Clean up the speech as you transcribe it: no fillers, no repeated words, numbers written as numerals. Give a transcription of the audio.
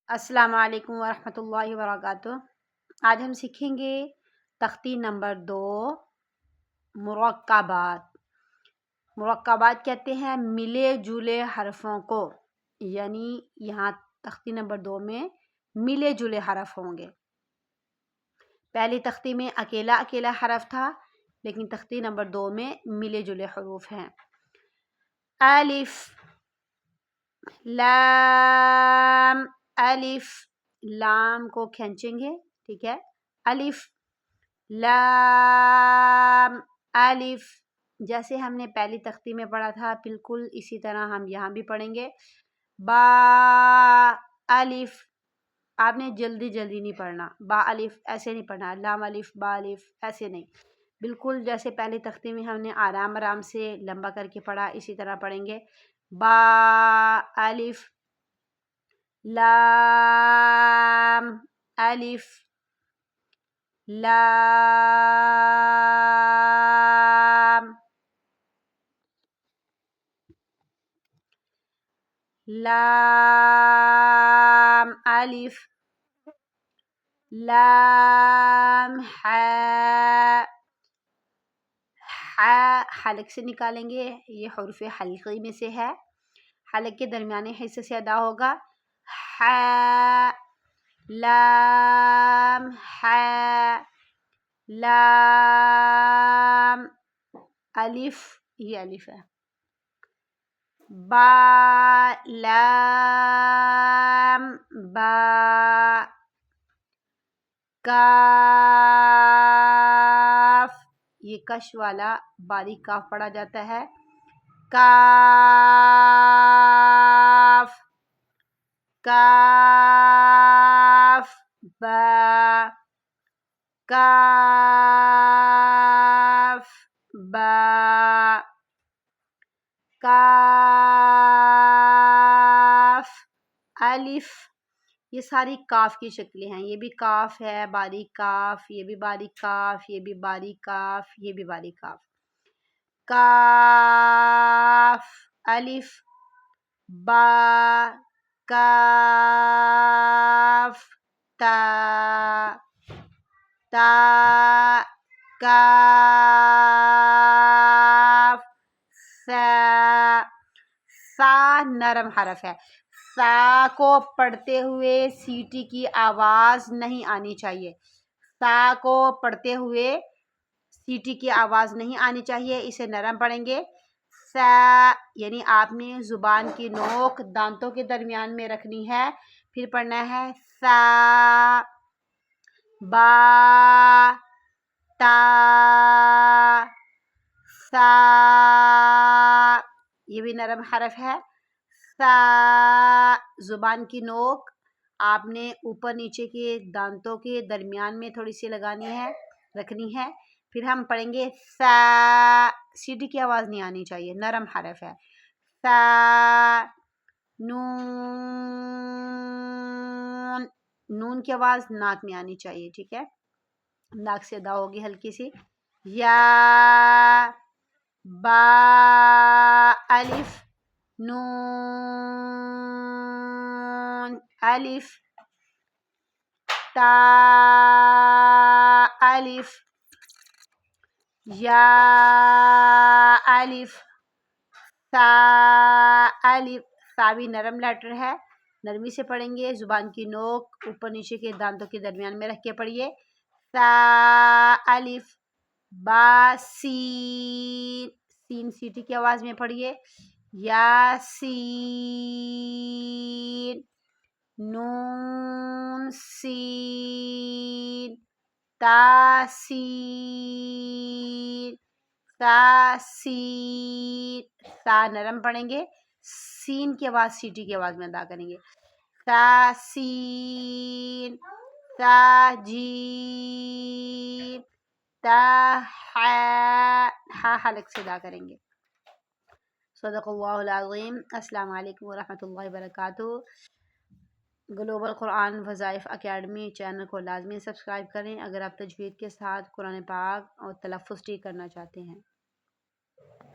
السلام علیکم ورحمۃ اللہ وبرکاتہ۔ آج ہم سیکھیں گے تختی نمبر 2 مرکبات۔ مرکبات کہتے ہیں ملے جلے حرفوں کو، یعنی یہاں تختی نمبر 2 میں ملے جلے حرف ہوں گے۔ پہلی تختی میں اکیلا اکیلا حرف تھا، لیکن تختی نمبر 2 میں ملے جلے حروف ہیں۔ الف، لام، الف، لام کو کھینچیں گے، ٹھیک ہے، الف، لام، الف، جیسے ہم نے پہلی تختی میں پڑھا تھا بالکل اسی طرح ہم یہاں بھی پڑھیں گے۔ با، الف، آپ نے جلدی جلدی نہیں پڑھنا، با الف ایسے نہیں پڑھنا، لام الف با الف ایسے نہیں، بالکل جیسے پہلی تختی میں ہم نے آرام آرام سے لمبا کر کے پڑھا اسی طرح پڑھیں گے۔ با الف، لام الف، لام، لام الف، لام، حاء، حاء حلق سے نکالیں گے، یہ حروف حلقی میں سے ہے، حلق کے درمیانے حصے سے ادا ہوگا۔ حاء، لام، حاء، لام، الف، یہ الف ہے۔ با، لام، با، کاف، یہ کش والا باریک کاف پڑھا جاتا ہے، کاف، کاف، با، کاف، با، کاف، الف، یہ ساری کاف کی شکلیں ہیں، یہ بھی کاف ہے باریک کاف، یہ بھی باریک کاف، یہ بھی باریک کاف، یہ بھی باریک کاف۔ کاف، الف، با، کاف، تا، تا، کاف، سا، سا نرم حرف ہے، سا کو پڑھتے ہوئے سیٹی کی آواز نہیں آنی چاہیے، سا کو پڑھتے ہوئے سیٹی کی آواز نہیں آنی چاہیے، اسے نرم پڑھیں گے۔ سا، یعنی آپ نے زبان کی نوک دانتوں کے درمیان میں رکھنی ہے، پھر پڑھنا ہے سا۔ با، تا، سا، یہ بھی نرم حرف ہے، سا، زبان کی نوک آپ نے اوپر نیچے کے دانتوں کے درمیان میں تھوڑی سی لگانی ہے، رکھنی ہے، پھر ہم پڑھیں گے سا، سیٹی کی آواز نہیں آنی چاہیے، نرم حرف ہے۔ سا، نون، نون کی آواز ناک میں آنی چاہیے، ٹھیک ہے، ناک سے ادا ہوگی ہلکی سی۔ یا، با، الف، نون، الف، تا، الف، یا، الف، سا، الف، سا بھی نرم لیٹر ہے، نرمی سے پڑھیں گے، زبان کی نوک اوپر نیچے کے دانتوں کے درمیان میں رکھ کے پڑھیے۔ سا، الف، با، سین، سین سیٹی کی آواز میں پڑھیے، یاسین، نون، سین، تاسین، تاسین، سا نرم پڑھیں گے، سین کی آواز سیٹی کی آواز میں ادا کریں گے، تاسین، تاجیم، تحا، ہا حلق سے ادا کریں گے۔ صدق اللہ العظیم۔ السلام علیکم ورحمۃ اللہ وبرکاتہ۔ گلوبل قرآن وظائف اکیڈمی چینل کو لازمی سبسکرائب کریں اگر آپ تجوید کے ساتھ قرآن پاک اور تلفظ ٹھیک کرنا چاہتے ہیں۔